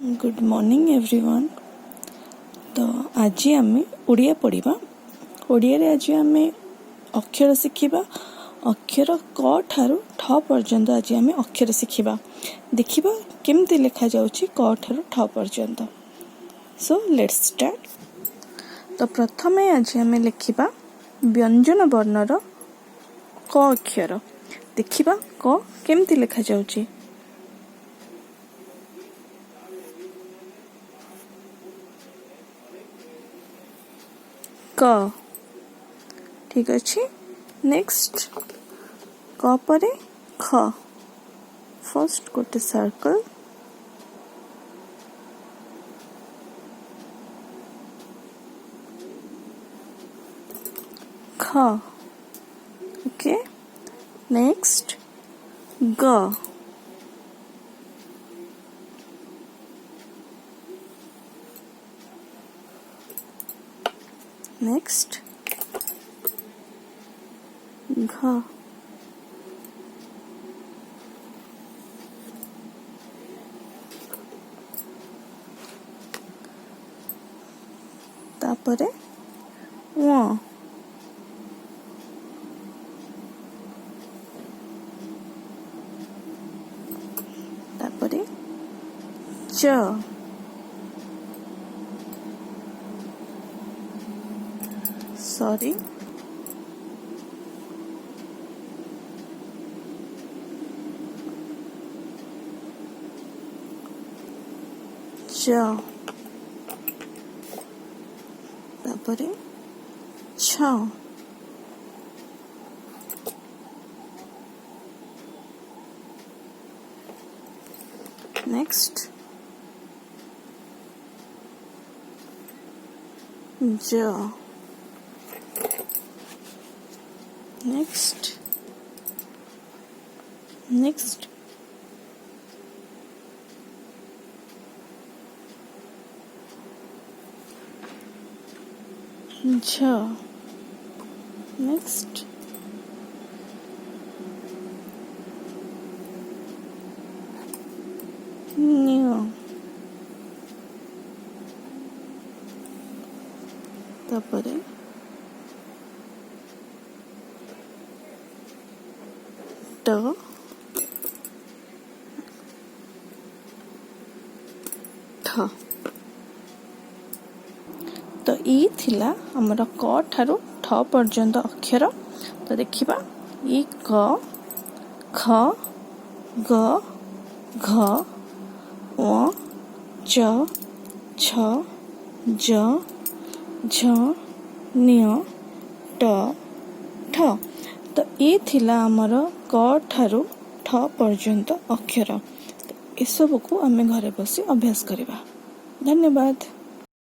Good morning everyone. तो आज आम ओडिया पढ़ा। ओडिया आज आम अक्षर शिखा। अक्षर क ठारू ठ पर्यंत आज आम अक्षर शिखा। देखिबा केमती लिखा जाउछि क ठारू ठ पर्यंत। So let's start. तो प्रथमे आज आम लिखिबा व्यंजन वर्णर क अक्षर। देखिबा क केमती लिखा जाउछि। क ठीक अच्छे। नेक्स्ट क परे ख। फर्स्ट गोटे सर्कल, ख। ओके। नेक्स्ट ग। नेक्स्ट घ। तापरे व। तापरे च। सॉरी च। तापरे छ। नेक्स्ट ज। नेक्स्ट झ। Next new. तापरे ट। ठ। तो ई थिला हमर क ठारू ठ पर्यंत अक्षर। तो देखिबा ई क ख ग घ व च छ ज झ न्य ट ठ। तो ये थिला हमर क ठारू ठ पर्यंत अक्षर। तो ए सब को आमे घरे बसी अभ्यास करिबा। धन्यवाद।